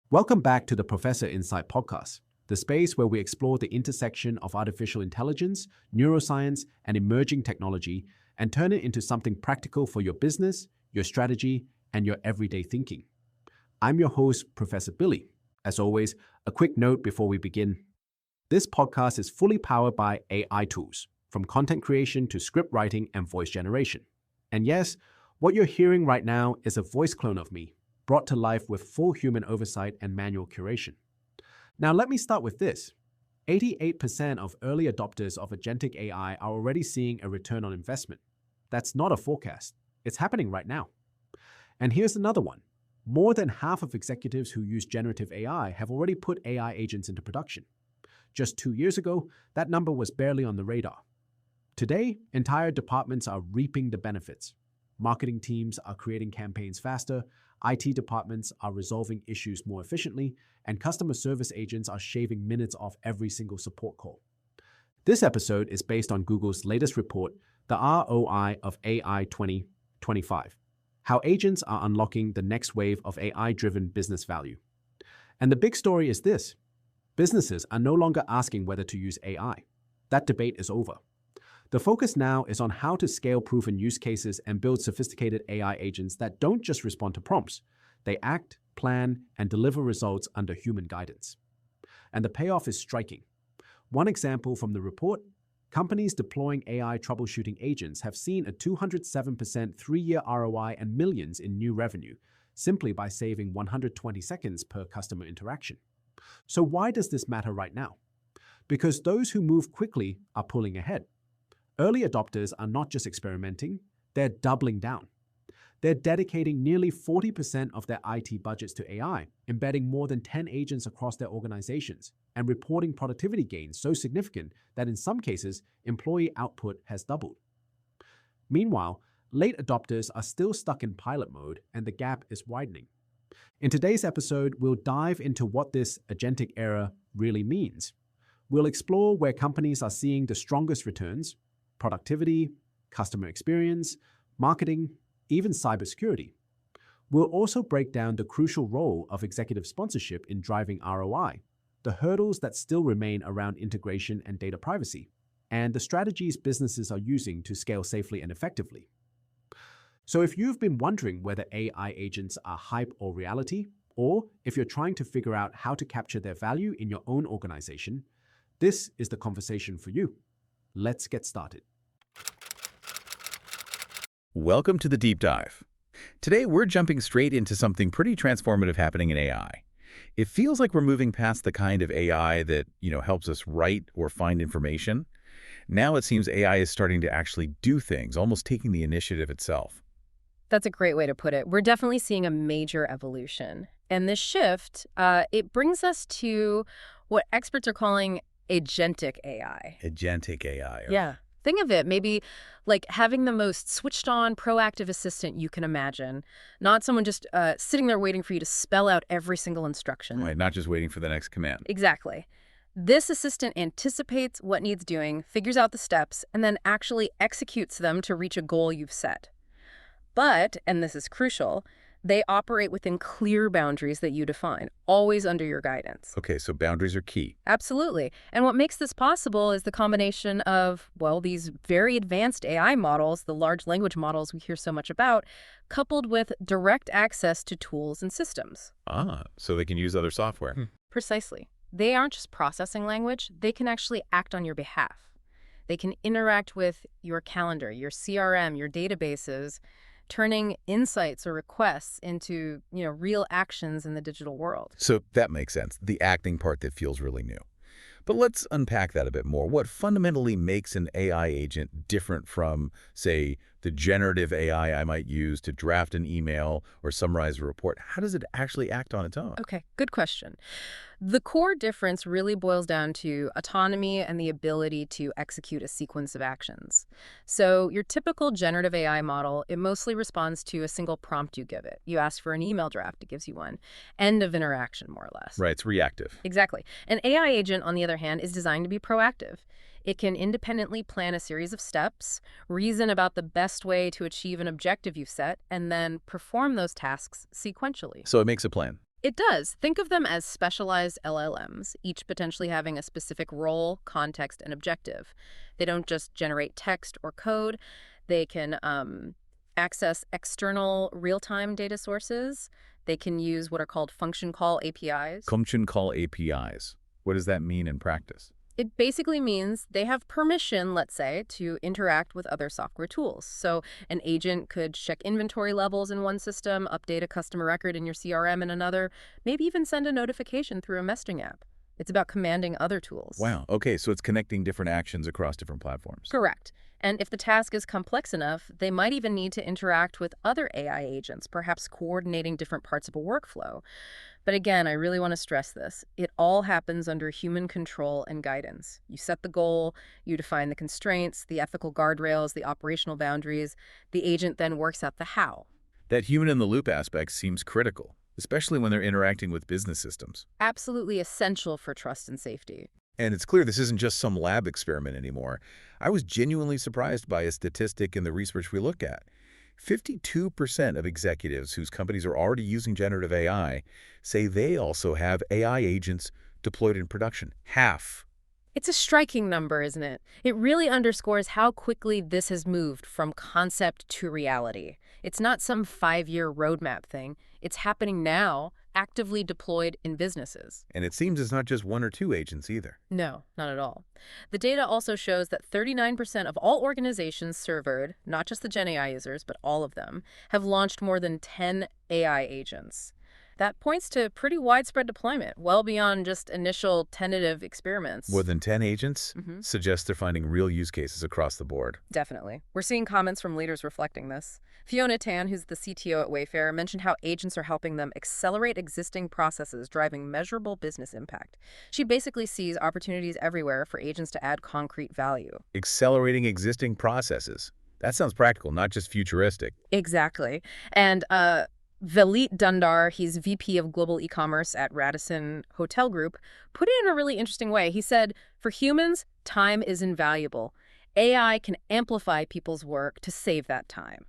Welcome back to the Professor Insight podcast, the space where we explore the intersection of artificial intelligence, neuroscience, and emerging technology and turn it into something practical for your business, your strategy, and your everyday thinking. I'm your host, Professor Billy. As always, a quick note before we begin. This podcast is fully powered by AI tools, from content creation to script writing and voice generation. And yes, what you're hearing right now is a voice clone of me, brought to life with full human oversight and manual curation. Now let me start with this. 88% of early adopters of Agentic AI are already seeing a return on investment. That's not a forecast. It's happening right now. And here's another one. More than half of executives who use generative AI have already put AI agents into production. Just 2 years ago, that number was barely on the radar. Today, entire departments are reaping the benefits. Marketing teams are creating campaigns faster, IT departments are resolving issues more efficiently, and customer service agents are shaving minutes off every single support call. This episode is based on Google's latest report, the ROI of AI 2025, how agents are unlocking the next wave of AI-driven business value. And the big story is this. Businesses are no longer asking whether to use AI. That debate is over. The focus now is on how to scale proven use cases and build sophisticated AI agents that don't just respond to prompts. They act, plan, and deliver results under human guidance. And the payoff is striking. One example from the report, companies deploying AI troubleshooting agents have seen a 207% 3-year ROI and millions in new revenue, simply by saving 120 seconds per customer interaction. So why does this matter right now? Because those who move quickly are pulling ahead. Early adopters are not just experimenting, they're doubling down. They're dedicating nearly 40% of their IT budgets to AI, embedding more than 10 agents across their organizations, and reporting productivity gains so significant that in some cases, employee output has doubled. Meanwhile, late adopters are still stuck in pilot mode, and the gap is widening. In today's episode, we'll dive into what this agentic era really means. We'll explore where companies are seeing the strongest returns, productivity, customer experience, marketing, even cybersecurity. We'll also break down the crucial role of executive sponsorship in driving ROI, the hurdles that still remain around integration and data privacy, and the strategies businesses are using to scale safely and effectively. So if you've been wondering whether AI agents are hype or reality, or if you're trying to figure out how to capture their value in your own organization, this is the conversation for you. Let's get started. Welcome to the Deep Dive. Today, we're jumping straight into something pretty transformative happening in AI. It feels like we're moving past the kind of AI that, helps us write or find information. Now it seems AI is starting to actually do things, almost taking the initiative itself. That's a great way to put it. We're definitely seeing a major evolution. And this shift, it brings us to what experts are calling Agentic AI. Agentic AI. Yeah. Think of it maybe like having the most switched on, proactive assistant you can imagine. Not someone just sitting there waiting for you to spell out every single instruction. Right, not just waiting for the next command. Exactly. This assistant anticipates what needs doing, figures out the steps, and then actually executes them to reach a goal you've set. But, and this is crucial, they operate within clear boundaries that you define, always under your guidance. Okay, so boundaries are key. Absolutely. And what makes this possible is the combination of, these very advanced AI models, the large language models we hear so much about, coupled with direct access to tools and systems. So they can use other software. Precisely. They aren't just processing language, they can actually act on your behalf. They can interact with your calendar, your CRM, your databases, turning insights or requests into, real actions in the digital world. So that makes sense, the acting part that feels really new. But let's unpack that a bit more. What fundamentally makes an AI agent different from, say, the generative AI I might use to draft an email or summarize a report? How does it actually act on its own? Okay, good question. The core difference really boils down to autonomy and the ability to execute a sequence of actions. So your typical generative AI model, it mostly responds to a single prompt you give it. You ask for an email draft, it gives you one. End of interaction, more or less. Right, it's reactive. Exactly. An AI agent, on the other hand, is designed to be proactive. It can independently plan a series of steps, reason about the best way to achieve an objective you've set, and then perform those tasks sequentially. So it makes a plan. It does. Think of them as specialized LLMs, each potentially having a specific role, context, and objective. They don't just generate text or code. They can access external real-time data sources. They can use what are called function call APIs. Function call APIs. What does that mean in practice? It basically means they have permission, let's say, to interact with other software tools. So an agent could check inventory levels in one system, update a customer record in your CRM in another, maybe even send a notification through a messaging app. It's about commanding other tools. Wow. Okay, so it's connecting different actions across different platforms. Correct. And if the task is complex enough, they might even need to interact with other AI agents, perhaps coordinating different parts of a workflow. But again, I really want to stress this. It all happens under human control and guidance. You set the goal, you define the constraints, the ethical guardrails, the operational boundaries. The agent then works out the how. That human-in-the-loop aspect seems critical, especially when they're interacting with business systems. Absolutely essential for trust and safety. And it's clear this isn't just some lab experiment anymore. I was genuinely surprised by a statistic in the research we looked at. 52% of executives whose companies are already using generative AI say they also have AI agents deployed in production. Half. It's a striking number, isn't it? It really underscores how quickly this has moved from concept to reality. It's not some 5-year roadmap thing. It's happening now, actively deployed in businesses. And it seems it's not just 1 or 2 agents either. No, not at all. The data also shows that 39% of all organizations surveyed, not just the Gen AI users, but all of them, have launched more than 10 AI agents. That points to pretty widespread deployment, well beyond just initial tentative experiments. More than 10 agents suggests they're finding real use cases across the board. Definitely. We're seeing comments from leaders reflecting this. Fiona Tan, who's the CTO at Wayfair, mentioned how agents are helping them accelerate existing processes, driving measurable business impact. She basically sees opportunities everywhere for agents to add concrete value. Accelerating existing processes. That sounds practical, not just futuristic. Exactly. And Valit Dundar, he's VP of Global E-commerce at Radisson Hotel Group, put it in a really interesting way. He said, for humans, time is invaluable. AI can amplify people's work to save that time.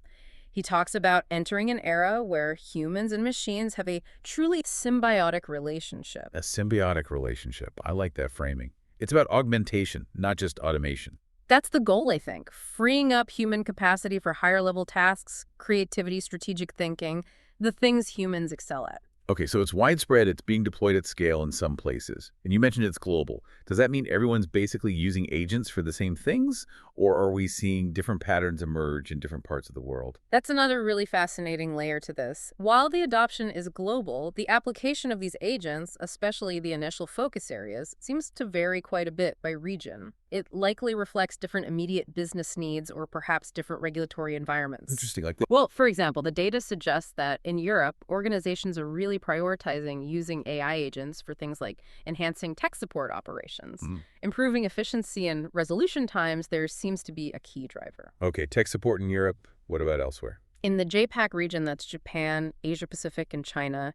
He talks about entering an era where humans and machines have a truly symbiotic relationship. A symbiotic relationship. I like that framing. It's about augmentation, not just automation. That's the goal, I think. Freeing up human capacity for higher-level tasks, creativity, strategic thinking, the things humans excel at. Okay, so it's widespread, it's being deployed at scale in some places. And you mentioned it's global. Does that mean everyone's basically using agents for the same things? Or are we seeing different patterns emerge in different parts of the world? That's another really fascinating layer to this. While the adoption is global, the application of these agents, especially the initial focus areas, seems to vary quite a bit by region. It likely reflects different immediate business needs or perhaps different regulatory environments. Interesting. Like that. Well, for example, the data suggests that in Europe, organizations are really prioritizing using AI agents for things like enhancing tech support operations. Improving efficiency and resolution times, there seems to be a key driver. Okay, tech support in Europe. What about elsewhere? In the JPAC region, that's Japan, Asia-Pacific, and China,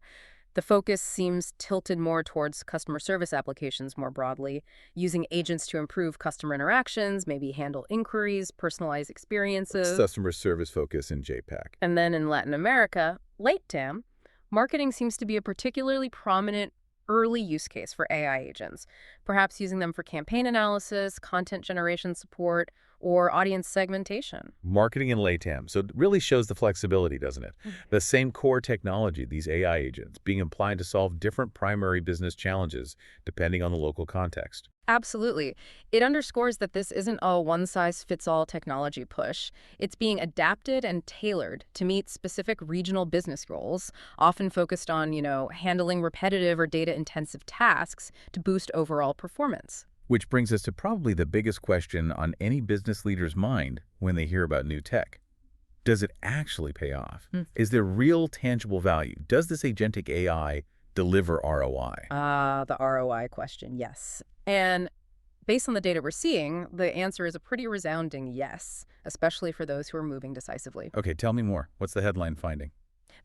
the focus seems tilted more towards customer service applications more broadly, using agents to improve customer interactions, maybe handle inquiries, personalize experiences. Customer service focus in JPAC. And then in Latin America, LATAM, marketing seems to be a particularly prominent early use case for AI agents, perhaps using them for campaign analysis, content generation support, or audience segmentation. Marketing in LATAM. So it really shows the flexibility, doesn't it? The same core technology, these AI agents, being applied to solve different primary business challenges depending on the local context. Absolutely. It underscores that this isn't a one-size-fits-all technology push. It's being adapted and tailored to meet specific regional business goals, often focused on, handling repetitive or data-intensive tasks to boost overall performance. Which brings us to probably the biggest question on any business leader's mind when they hear about new tech. Does it actually pay off? Is there real tangible value? Does this agentic AI deliver ROI? The ROI question, yes. And based on the data we're seeing, the answer is a pretty resounding yes, especially for those who are moving decisively. Okay, tell me more. What's the headline finding?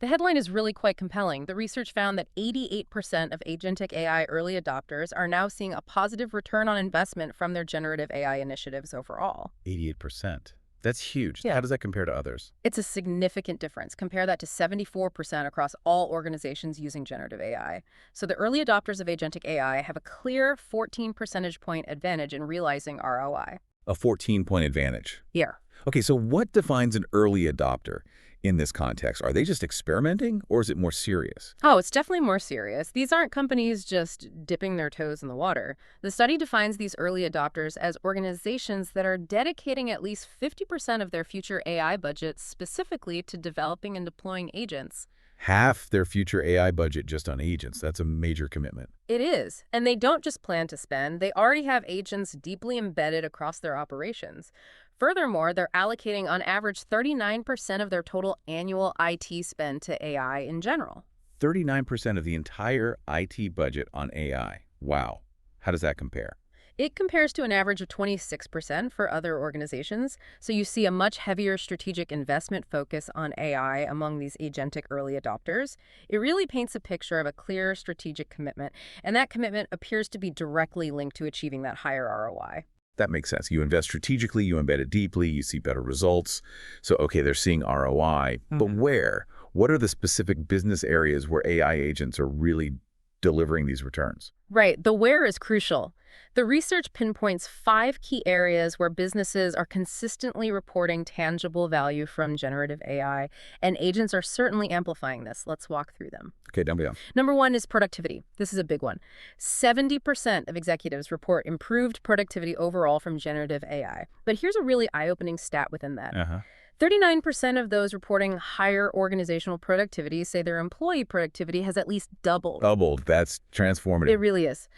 The headline is really quite compelling. The research found that 88% of agentic AI early adopters are now seeing a positive return on investment from their generative AI initiatives overall. 88%. That's huge. Yeah. How does that compare to others? It's a significant difference. Compare that to 74% across all organizations using generative AI. So the early adopters of agentic AI have a clear 14 percentage point advantage in realizing ROI. A 14-point advantage. Here. Okay, so what defines an early adopter in this context? Are they just experimenting, or is it more serious? Oh, it's definitely more serious. These aren't companies just dipping their toes in the water. The study defines these early adopters as organizations that are dedicating at least 50% of their future AI budgets specifically to developing and deploying agents. Half their future AI budget just on agents. That's a major commitment. It is. And they don't just plan to spend, they already have agents deeply embedded across their operations. Furthermore, they're allocating on average 39% of their total annual IT spend to AI in general. 39% of the entire IT budget on AI. Wow. How does that compare? It compares to an average of 26% for other organizations, so you see a much heavier strategic investment focus on AI among these agentic early adopters. It really paints a picture of a clear strategic commitment, and that commitment appears to be directly linked to achieving that higher ROI. That makes sense. You invest strategically, you embed it deeply, you see better results. So, okay, they're seeing ROI, but where? What are the specific business areas where AI agents are really delivering these returns? Right, the where is crucial. The research pinpoints 5 key areas where businesses are consistently reporting tangible value from generative AI, and agents are certainly amplifying this. Let's walk through them. Okay, down below. Number 1 is productivity. This is a big one. 70% of executives report improved productivity overall from generative AI. But here's a really eye-opening stat within that. 39% of those reporting higher organizational productivity say their employee productivity has at least doubled. Doubled. That's transformative. It really is.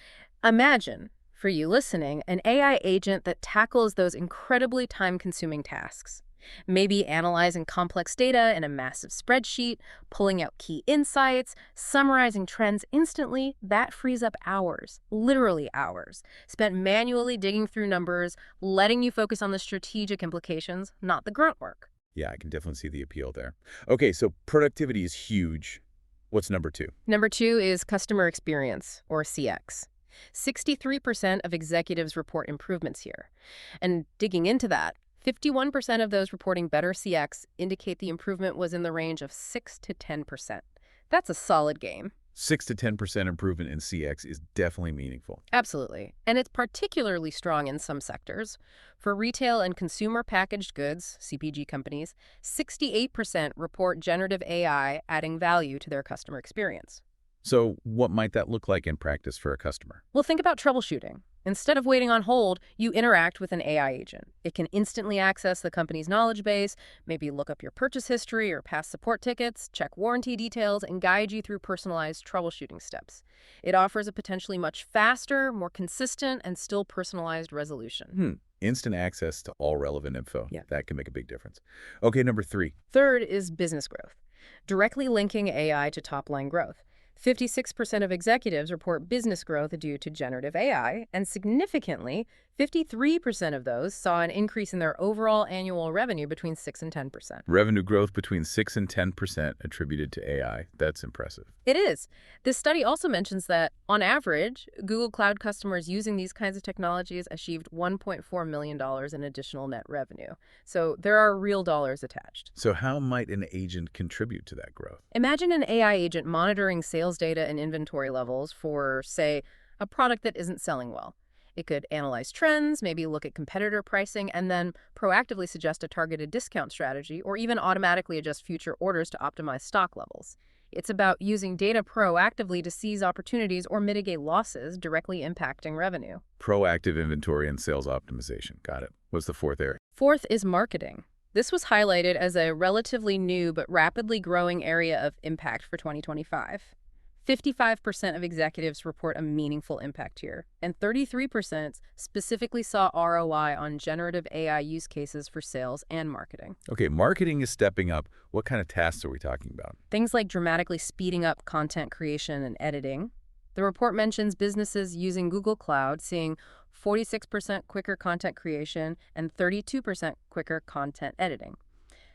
Imagine, for you listening, an AI agent that tackles those incredibly time-consuming tasks. Maybe analyzing complex data in a massive spreadsheet, pulling out key insights, summarizing trends instantly. That frees up hours, literally hours, spent manually digging through numbers, letting you focus on the strategic implications, not the grunt work. Yeah, I can definitely see the appeal there. Okay, so productivity is huge. What's number 2? Number 2 is customer experience, or CX. 63% of executives report improvements here. And digging into that, 51% of those reporting better CX indicate the improvement was in the range of 6 to 10%. That's a solid gain. 6 to 10% improvement in CX is definitely meaningful. Absolutely. And it's particularly strong in some sectors. For retail and consumer packaged goods, CPG companies, 68% report generative AI adding value to their customer experience. So what might that look like in practice for a customer? Well, think about troubleshooting. Instead of waiting on hold, you interact with an AI agent. It can instantly access the company's knowledge base, maybe look up your purchase history or past support tickets, check warranty details, and guide you through personalized troubleshooting steps. It offers a potentially much faster, more consistent, and still personalized resolution. Instant access to all relevant info. Yeah. That can make a big difference. Okay, number 3. Third is business growth, directly linking AI to top-line growth. 56% of executives report business growth due to generative AI, and significantly, 53% of those saw an increase in their overall annual revenue between 6 and 10%. Revenue growth between 6 and 10% attributed to AI. That's impressive. It is. This study also mentions that, on average, Google Cloud customers using these kinds of technologies achieved $1.4 million in additional net revenue. So there are real dollars attached. So how might an agent contribute to that growth? Imagine an AI agent monitoring sales data and inventory levels for, say, a product that isn't selling well. It could analyze trends, maybe look at competitor pricing, and then proactively suggest a targeted discount strategy or even automatically adjust future orders to optimize stock levels. It's about using data proactively to seize opportunities or mitigate losses directly impacting revenue. Proactive inventory and sales optimization. Got it. What's the 4th area? 4th is marketing. This was highlighted as a relatively new but rapidly growing area of impact for 2025. 55% of executives report a meaningful impact here, and 33% specifically saw ROI on generative AI use cases for sales and marketing. Okay, marketing is stepping up. What kind of tasks are we talking about? Things like dramatically speeding up content creation and editing. The report mentions businesses using Google Cloud seeing 46% quicker content creation and 32% quicker content editing.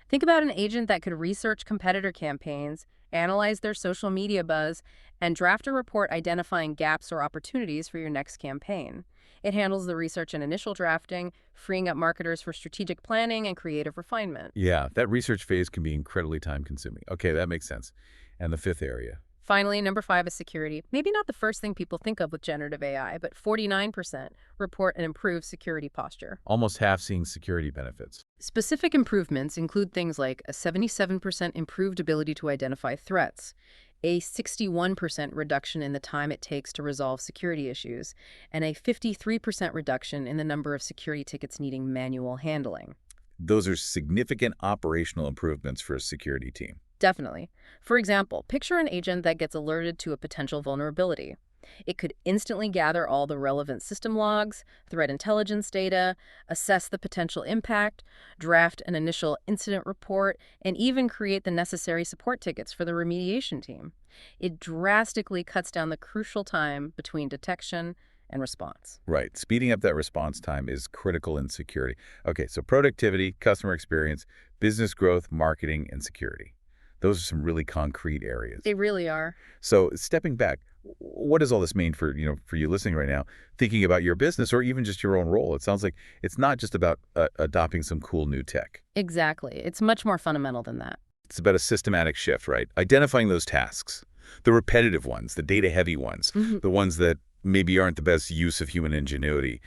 Think about an agent that could research competitor campaigns, analyze their social media buzz, and draft a report identifying gaps or opportunities for your next campaign. It handles the research and initial drafting, freeing up marketers for strategic planning and creative refinement. Yeah, that research phase can be incredibly time-consuming. Okay, that makes sense. And the fifth area? Finally, number 5 is security. Maybe not the first thing people think of with generative AI, but 49% report an improved security posture. Almost half seeing security benefits. Specific improvements include things like a 77% improved ability to identify threats, a 61% reduction in the time it takes to resolve security issues, and a 53% reduction in the number of security tickets needing manual handling. Those are significant operational improvements for a security team. Definitely. For example, picture an agent that gets alerted to a potential vulnerability. It could instantly gather all the relevant system logs, threat intelligence data, assess the potential impact, draft an initial incident report, and even create the necessary support tickets for the remediation team. It drastically cuts down the crucial time between detection and response. Right. Speeding up that response time is critical in security. Okay, so productivity, customer experience, business growth, marketing, and security. Those are some really concrete areas. They really are. So stepping back, what does all this mean for you listening right now, thinking about your business or even just your own role? It sounds like it's not just about adopting some cool new tech. Exactly. It's much more fundamental than that. It's about a systematic shift, right? Identifying those tasks, the repetitive ones, the data-heavy ones, the ones that maybe aren't the best use of human ingenuity,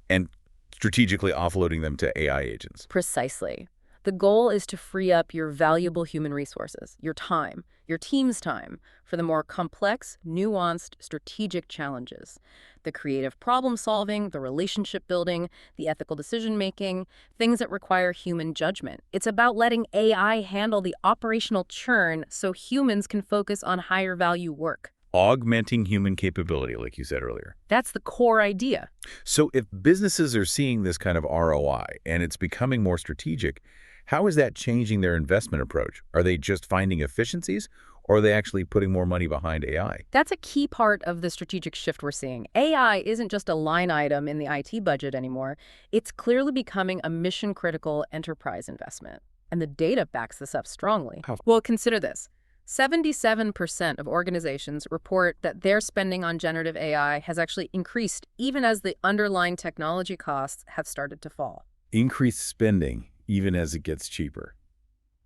and strategically offloading them to AI agents. Precisely. The goal is to free up your valuable human resources, your time, your team's time, for the more complex, nuanced, strategic challenges. The creative problem solving, the relationship building, the ethical decision making, things that require human judgment. It's about letting AI handle the operational churn so humans can focus on higher value work. Augmenting human capability, like you said earlier. That's the core idea. So if businesses are seeing this kind of ROI and it's becoming more strategic, how is that changing their investment approach? Are they just finding efficiencies, or are they actually putting more money behind AI? That's a key part of the strategic shift we're seeing. AI isn't just a line item in the IT budget anymore. It's clearly becoming a mission-critical enterprise investment. And the data backs this up strongly. How? Well, consider this. 77% of organizations report that their spending on generative AI has actually increased even as the underlying technology costs have started to fall. Increased spending, even as it gets cheaper.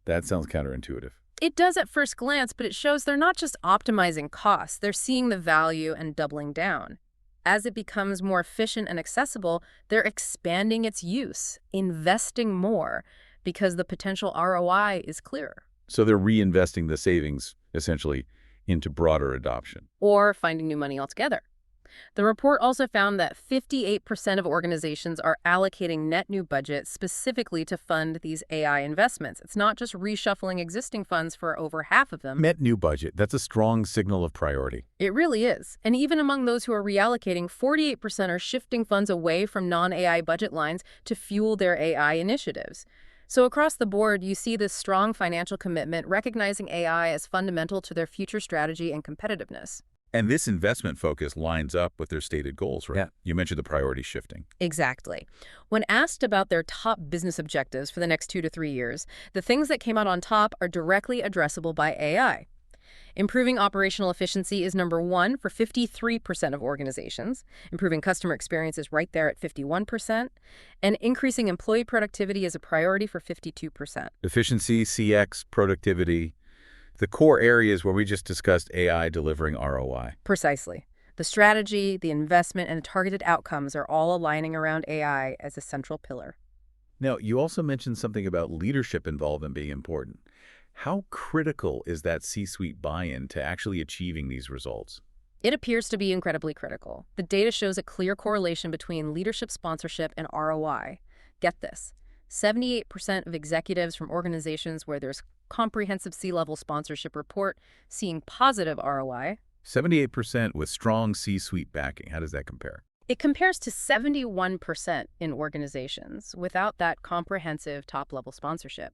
That sounds counterintuitive. It does at first glance, but it shows they're not just optimizing costs, they're seeing the value and doubling down. As it becomes more efficient and accessible, they're expanding its use, investing more, because the potential ROI is clearer. So they're reinvesting the savings, essentially, into broader adoption. Or finding new money altogether. The report also found that 58% of organizations are allocating net new budget specifically to fund these AI investments. It's not just reshuffling existing funds for over half of them. Net new budget, that's a strong signal of priority. It really is. And even among those who are reallocating, 48% are shifting funds away from non-AI budget lines to fuel their AI initiatives. So across the board, you see this strong financial commitment recognizing AI as fundamental to their future strategy and competitiveness. And this investment focus lines up with their stated goals, right? Yeah. You mentioned the priority shifting. Exactly. When asked about their top business objectives for the next 2 to 3 years, the things that came out on top are directly addressable by AI. Improving operational efficiency is number 1 for 53% of organizations. Improving customer experience is right there at 51%. And increasing employee productivity is a priority for 52%. Efficiency, CX, productivity, the core areas where we just discussed AI delivering ROI. Precisely. The strategy, the investment, and the targeted outcomes are all aligning around AI as a central pillar. Now, you also mentioned something about leadership involvement being important. How critical is that C-suite buy-in to actually achieving these results? It appears to be incredibly critical. The data shows a clear correlation between leadership sponsorship and ROI. Get this. 78% of executives from organizations where there's comprehensive C-level sponsorship report seeing positive ROI. 78% with strong C-suite backing. How does that compare? It compares to 71% in organizations without that comprehensive top-level sponsorship.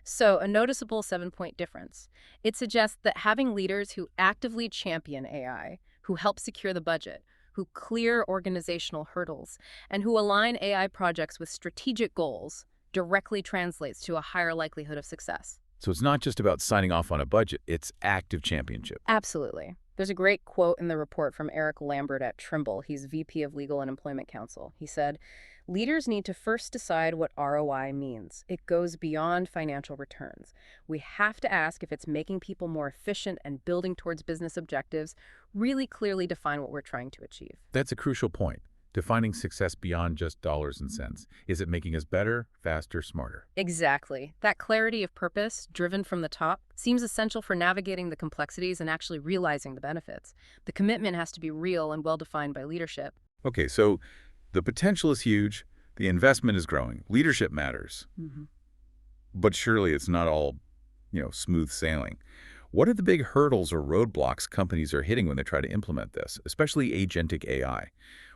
So a noticeable 7-point difference. It suggests that having leaders who actively champion AI, who help secure the budget, who clear organizational hurdles, and who align AI projects with strategic goals directly translates to a higher likelihood of success. So it's not just about signing off on a budget, it's active championship. Absolutely. There's a great quote in the report from Eric Lambert at Trimble. He's VP of Legal and Employment Counsel. He said, leaders need to first decide what ROI means. It goes beyond financial returns. We have to ask if it's making people more efficient and building towards business objectives, really clearly define what we're trying to achieve. That's a crucial point. Defining success beyond just dollars and cents. Is it making us better, faster, smarter? Exactly. That clarity of purpose, driven from the top, seems essential for navigating the complexities and actually realizing the benefits. The commitment has to be real and well-defined by leadership. Okay, so the potential is huge. The investment is growing. Leadership matters. But surely it's not all, smooth sailing. What are the big hurdles or roadblocks companies are hitting when they try to implement this, especially agentic AI?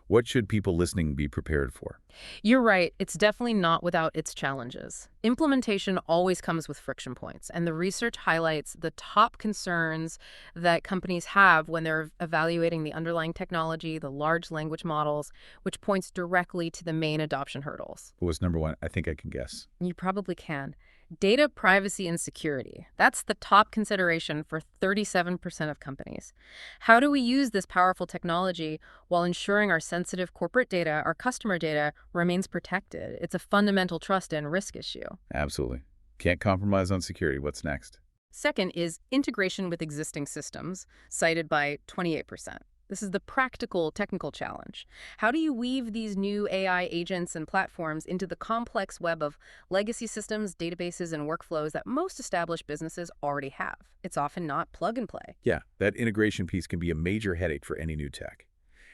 What should people listening be prepared for? You're right. It's definitely not without its challenges. Implementation always comes with friction points, and the research highlights the top concerns that companies have when they're evaluating the underlying technology, the large language models, which points directly to the main adoption hurdles. What was number one? I think I can guess. You probably can. Data privacy and security. That's the top consideration for 37% of companies. How do we use this powerful technology while ensuring our sensitive corporate data, our customer data, remains protected? It's a fundamental trust and risk issue. Absolutely. Can't compromise on security. What's next? Second is integration with existing systems, cited by 28%. This is the practical technical challenge. How do you weave these new AI agents and platforms into the complex web of legacy systems, databases, and workflows that most established businesses already have? It's often not plug and play. Yeah, that integration piece can be a major headache for any new tech.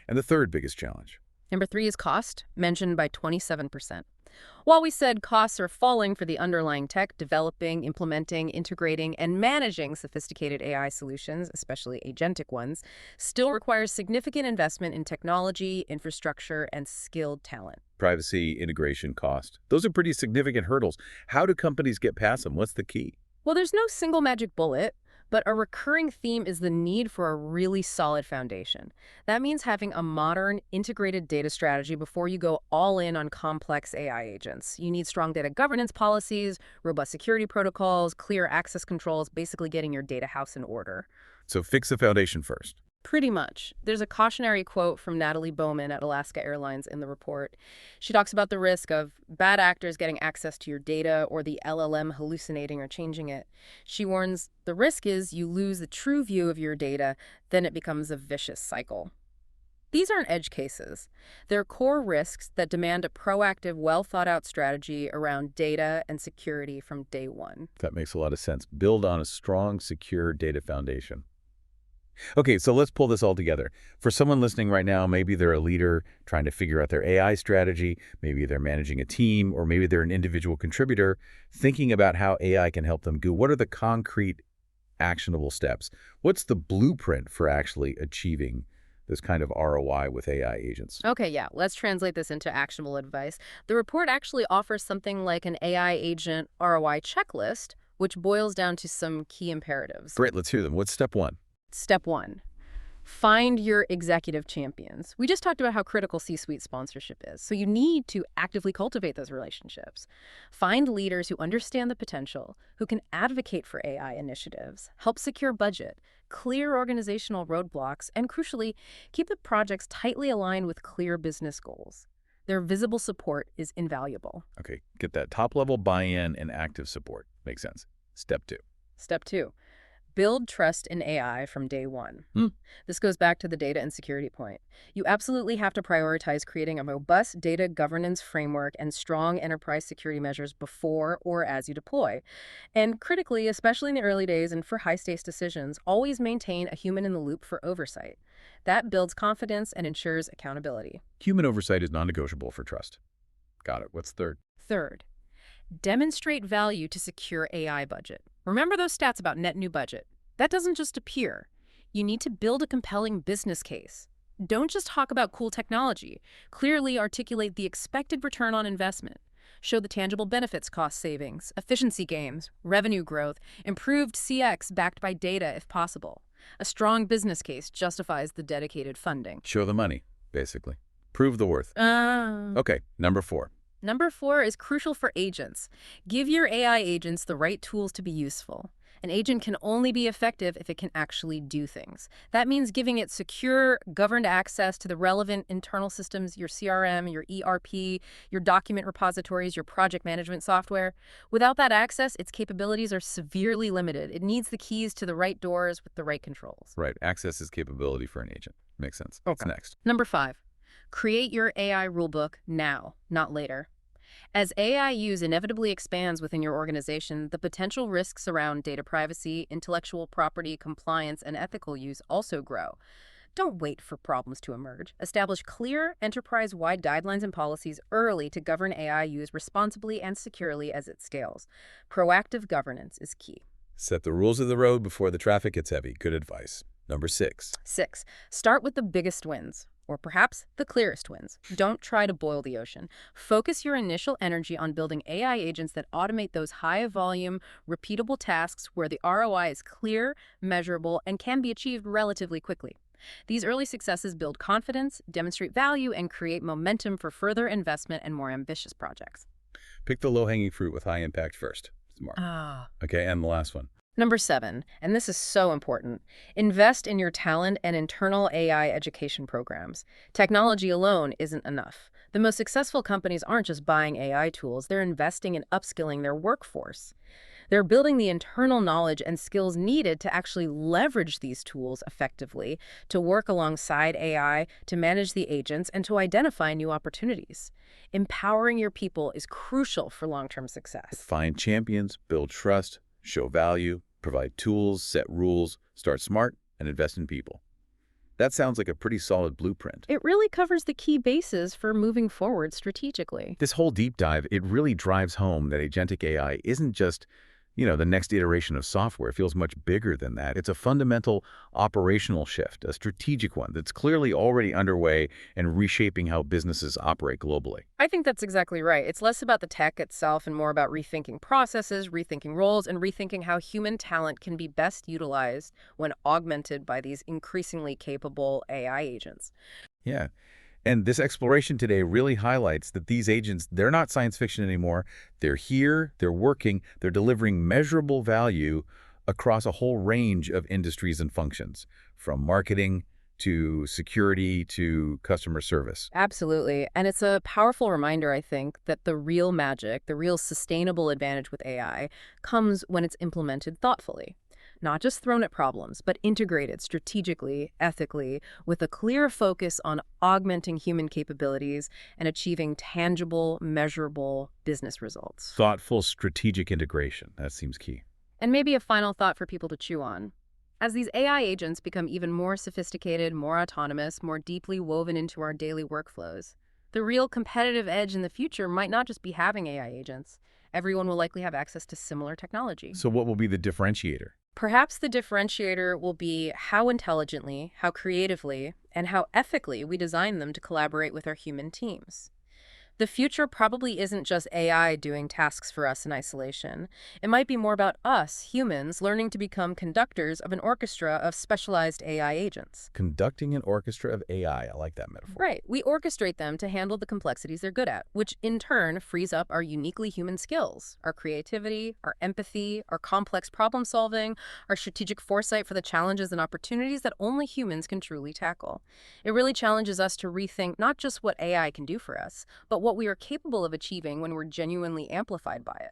And the third biggest challenge? Number 3 is cost, mentioned by 27%. While we said costs are falling for the underlying tech, developing, implementing, integrating, and managing sophisticated AI solutions, especially agentic ones, still requires significant investment in technology, infrastructure, and skilled talent. Privacy, integration, cost. Those are pretty significant hurdles. How do companies get past them? What's the key? Well, there's no single magic bullet, but a recurring theme is the need for a really solid foundation. That means having a modern, integrated data strategy before you go all in on complex AI agents. You need strong data governance policies, robust security protocols, clear access controls, basically getting your data house in order. So fix the foundation first. Pretty much. There's a cautionary quote from Natalie Bowman at Alaska Airlines in the report. She talks about the risk of bad actors getting access to your data or the LLM hallucinating or changing it. She warns the risk is you lose the true view of your data, then it becomes a vicious cycle. These aren't edge cases. They're core risks that demand a proactive, well-thought-out strategy around data and security from day one. That makes a lot of sense. Build on a strong, secure data foundation. Okay, so let's pull this all together. For someone listening right now, maybe they're a leader trying to figure out their AI strategy, maybe they're managing a team, or maybe they're an individual contributor thinking about how AI can help them. What are the concrete, actionable steps? What's the blueprint for actually achieving this kind of ROI with AI agents? Okay, yeah, let's translate this into actionable advice. The report actually offers something like an AI agent ROI checklist, which boils down to some key imperatives. Great, let's hear them. What's step one? Step 1, find your executive champions. We just talked about how critical C-suite sponsorship is, so you need to actively cultivate those relationships. Find leaders who understand the potential, who can advocate for AI initiatives, help secure budget, clear organizational roadblocks, and crucially, keep the projects tightly aligned with clear business goals. Their visible support is invaluable. Okay, get that top-level buy-in and active support. Makes sense. Step 2. Step 2. Build trust in AI from day one. This goes back to the data and security point. You absolutely have to prioritize creating a robust data governance framework and strong enterprise security measures before or as you deploy. And critically, especially in the early days and for high-stakes decisions, always maintain a human in the loop for oversight. That builds confidence and ensures accountability. Human oversight is non-negotiable for trust. Got it. What's third? Third, demonstrate value to secure AI budget. Remember those stats about net new budget. That doesn't just appear. You need to build a compelling business case. Don't just talk about cool technology. Clearly articulate the expected return on investment. Show the tangible benefits, cost savings, efficiency gains, revenue growth, improved CX backed by data if possible. A strong business case justifies the dedicated funding. Show the money, basically. Prove the worth. Okay, number 4. Number 4 is crucial for agents. Give your AI agents the right tools to be useful. An agent can only be effective if it can actually do things. That means giving it secure, governed access to the relevant internal systems, your CRM, your ERP, your document repositories, your project management software. Without that access, its capabilities are severely limited. It needs the keys to the right doors with the right controls. Right. Access is capability for an agent. Makes sense. Okay. What's next? Number 5, create your AI rulebook now, not later. As AI use inevitably expands within your organization, the potential risks around data privacy, intellectual property, compliance, and ethical use also grow. Don't wait for problems to emerge. Establish clear, enterprise-wide guidelines and policies early to govern AI use responsibly and securely as it scales. Proactive governance is key. Set the rules of the road before the traffic gets heavy. Good advice. Number 6. 6, start with the biggest wins, or perhaps the clearest wins. Don't try to boil the ocean. Focus your initial energy on building AI agents that automate those high-volume, repeatable tasks where the ROI is clear, measurable, and can be achieved relatively quickly. These early successes build confidence, demonstrate value, and create momentum for further investment and more ambitious projects. Pick the low-hanging fruit with high impact first. Smart. Okay, and the last one. Number 7, and this is so important, invest in your talent and internal AI education programs. Technology alone isn't enough. The most successful companies aren't just buying AI tools, they're investing in upskilling their workforce. They're building the internal knowledge and skills needed to actually leverage these tools effectively, to work alongside AI, to manage the agents, and to identify new opportunities. Empowering your people is crucial for long-term success. Find champions, build trust, show value, provide tools, set rules, start smart, and invest in people. That sounds like a pretty solid blueprint. It really covers the key bases for moving forward strategically. This whole deep dive, it really drives home that agentic AI isn't just, the next iteration of software. It feels much bigger than that. It's a fundamental operational shift, a strategic one that's clearly already underway and reshaping how businesses operate globally. I think that's exactly right. It's less about the tech itself and more about rethinking processes, rethinking roles, and rethinking how human talent can be best utilized when augmented by these increasingly capable AI agents. Yeah. And this exploration today really highlights that these agents, they're not science fiction anymore. They're here, they're working, they're delivering measurable value across a whole range of industries and functions, from marketing to security to customer service. Absolutely. And it's a powerful reminder, I think, that the real magic, the real sustainable advantage with AI comes when it's implemented thoughtfully. Not just thrown at problems, but integrated strategically, ethically, with a clear focus on augmenting human capabilities and achieving tangible, measurable business results. Thoughtful strategic integration, that seems key. And maybe a final thought for people to chew on. As these AI agents become even more sophisticated, more autonomous, more deeply woven into our daily workflows, the real competitive edge in the future might not just be having AI agents. Everyone will likely have access to similar technology. So what will be the differentiator? Perhaps the differentiator will be how intelligently, how creatively, and how ethically we design them to collaborate with our human teams. The future probably isn't just AI doing tasks for us in isolation. It might be more about us, humans, learning to become conductors of an orchestra of specialized AI agents. Conducting an orchestra of AI. I like that metaphor. Right. We orchestrate them to handle the complexities they're good at, which in turn frees up our uniquely human skills, our creativity, our empathy, our complex problem solving, our strategic foresight for the challenges and opportunities that only humans can truly tackle. It really challenges us to rethink not just what AI can do for us, but what we are capable of achieving when we're genuinely amplified by it.